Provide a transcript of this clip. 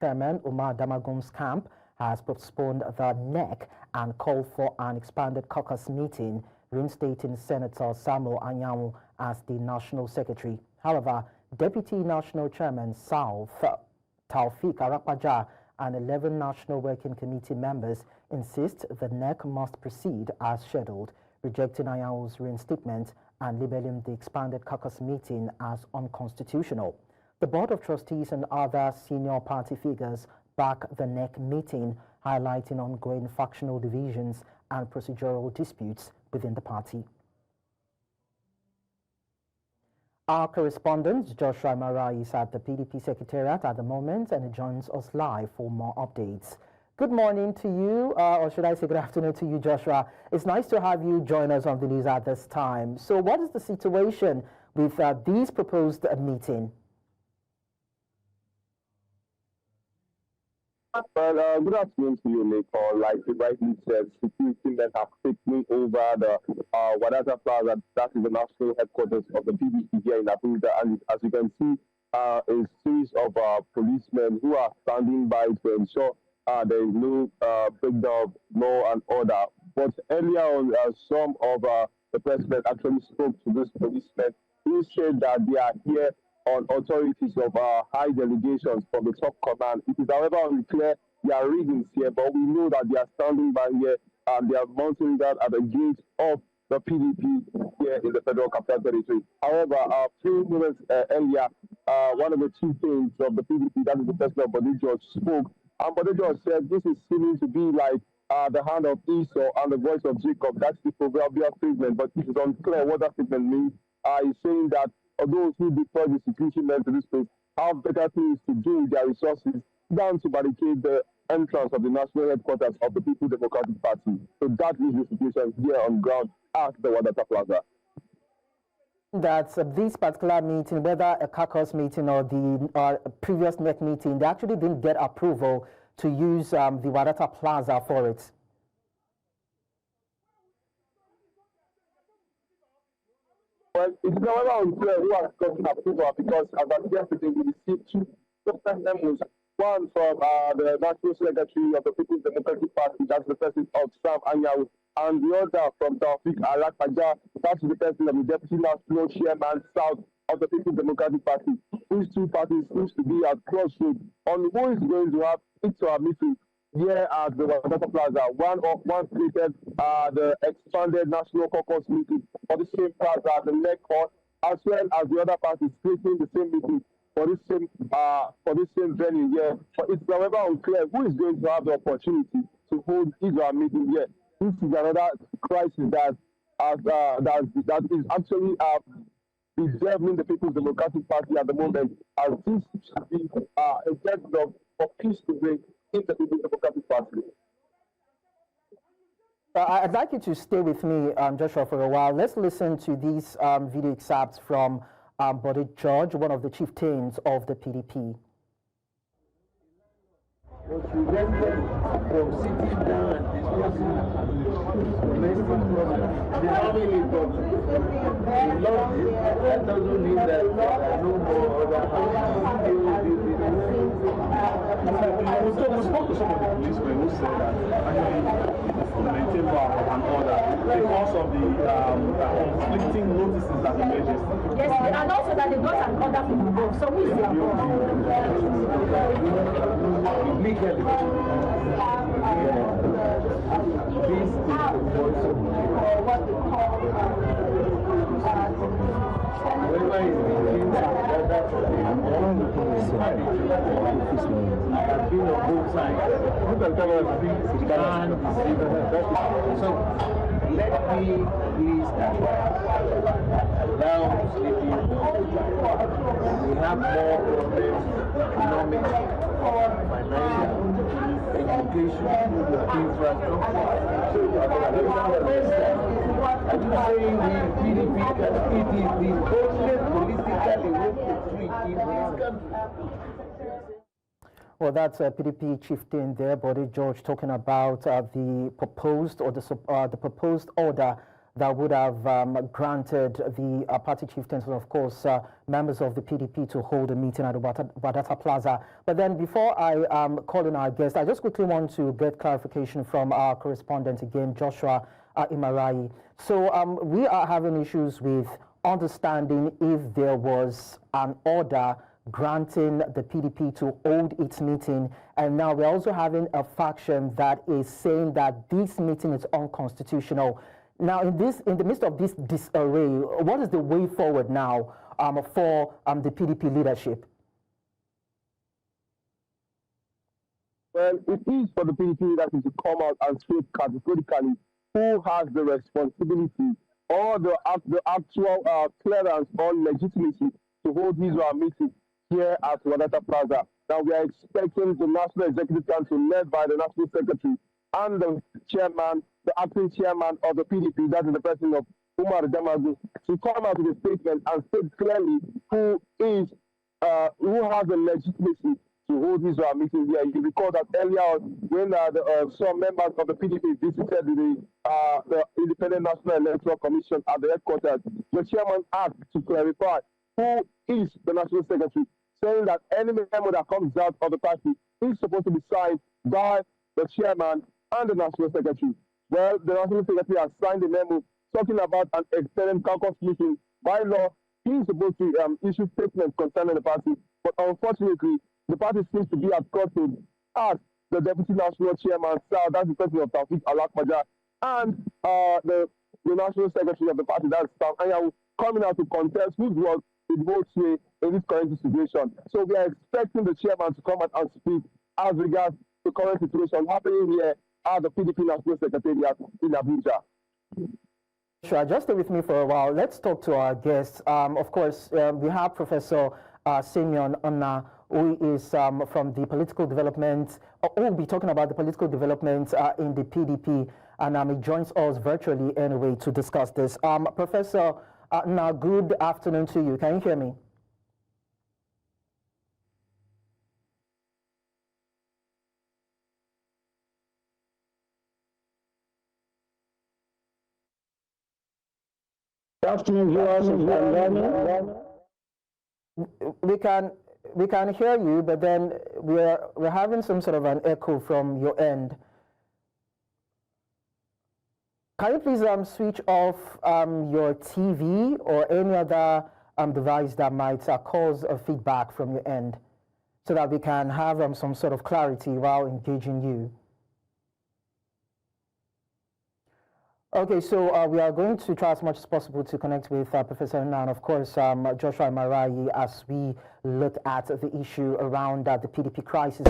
Chairman Umar Damagum's camp has postponed the NEC and called for an expanded caucus meeting, reinstating Senator Samuel Anyanwu as the National Secretary. However, Deputy National Chairman South Taofeek Arapaja and 11 National Working Committee members insist the NEC must proceed as scheduled, rejecting Anyanwu's reinstatement and labeling the expanded caucus meeting as unconstitutional. The Board of Trustees and other senior party figures back the NEC meeting, highlighting ongoing factional divisions and procedural disputes within the party. Our correspondent Joshua Mara is at the PDP Secretariat at the moment and he joins us live for more updates. Good morning to you, or should I say good afternoon to you, Joshua. It's nice to have you join us on the news at this time. So what is the situation with this proposed meeting? Well, good afternoon to you, Nick. Like you rightly said, security men have taken over the Wadata Plaza, that is the national headquarters of the PDP here in Abuja. And as you can see, a series of policemen who are standing by to ensure there is no breakdown of law and order. But earlier on, some of the president actually spoke to these policemen who said that they are here on authorities of high delegations from the top command. It is, however, unclear their reasons here, but we know that they are standing by here and they are mounting that at the gate of the PDP here in the Federal Capital Territory. However, a few moments earlier, one of the chieftains of the PDP, that is the president of Bode George, spoke. And Bode George said this is seeming to be like the hand of Esau and the voice of Jacob. That's the proverbial statement, but it is unclear what that statement means. He's saying that those who deploy the security men to this place have better things to do with their resources than to barricade the entrance of the national headquarters of the People's Democratic Party. So that is the situation here on ground at the Wadata Plaza. That this particular meeting, whether a caucus meeting or the previous NEC meeting, they actually didn't get approval to use the Wadata Plaza for it. Well, it is however unclear who has gotten approval because as of yesterday we received two substantive memos, one from the National Secretary of the People's Democratic Party, that's the person of Samuel Anyanwu, and the other from Taofeek Arapaja, that's the person of the Deputy National Chairman South of the People's Democratic Party. These two parties seems to be at crossroads on who is going to have a meeting here at the Wadata Plaza. One stated the expanded national caucus meeting for the same plaza, the NEC court, as well as the other parties creating the same meeting for this same venue here. But it's however unclear who is going to have the opportunity to hold his meeting here. This is another crisis that is actually bedeviling the People's Democratic Party at the moment, as this should be a test for peace to break in the People's Democratic Party. I'd like you to stay with me, Joshua, for a while. Let's listen to these video excerpts from Bode George, one of the chieftains of the PDP. Was prevented from sitting down and discussing domestic problems, the family problems. We love it. That doesn't mean that there are no more other houses. We spoke to some of the policemen who said that to maintain law and order because of the conflicting notices that we made yesterday. Yes, and also that they got an order from above. So who is their Legally, this is the voice of what we call whoever is between the other I have been on both sides. So let me please allow sleeping. We have more problems, economic, financial, education, infrastructure. Are you saying the PDP it is the only politically working in this country? Well, that's PDP chieftain there, Bode George, talking about the proposed or the proposed order that would have granted the party chieftains and, of course, members of the PDP to hold a meeting at the Wadata Plaza. But then before I call in our guest, I just quickly want to get clarification from our correspondent again, Joshua Imarai. So we are having issues with understanding if there was an order granting the PDP to hold its meeting, and now we're also having a faction that is saying that this meeting is unconstitutional. Now, in the midst of this disarray, what is the way forward now for the PDP leadership? Well, it is for the PDP leadership to come out and state categorically who has the responsibility or the actual clearance or legitimacy to hold his or her meeting here at Wadata Plaza. Now, we are expecting the National Executive Council, led by the National Secretary and the chairman, the acting chairman of the PDP, that is the person of Umar, Damagum, to come out with a statement and state clearly who has the legitimacy to hold his or her meeting here. You recall that earlier when some members of the PDP visited the Independent National Electoral Commission at the headquarters, the chairman asked to clarify who is the National Secretary, saying that any memo that comes out of the party is supposed to be signed by the chairman and the National Secretary. Well, the National Secretary has signed a memo talking about an extended caucus meeting. By law, he is supposed to issue statements concerning the party, but unfortunately, the party seems to be at crossroads as the Deputy National Chairman, that's the president of Taofeek Arapaja, and the National Secretary of the party, that's Senator Samuel Anyanwu, coming out to contest whose work it votes in this current situation. So we are expecting the chairman to come out and speak as regards the current situation happening here at the PDP National Secretariat in Abuja. Sure, just stay with me for a while. Let's talk to our guests. Of course, we have Professor Samuel Anyanwu, who is from the political development, who will be talking about the political development in the PDP, and he joins us virtually anyway to discuss this. Professor, now, good afternoon to you. Can you hear me? Good afternoon, viewers. We can hear you, but then we're having some sort of an echo from your end. Can you please switch off your TV or any other device that might cause a feedback from your end, so that we can have some sort of clarity while engaging you? Okay, so we are going to try as much as possible to connect with Professor Anyanwu, and of course Joshua Imarai, as we look at the issue around the PDP crisis.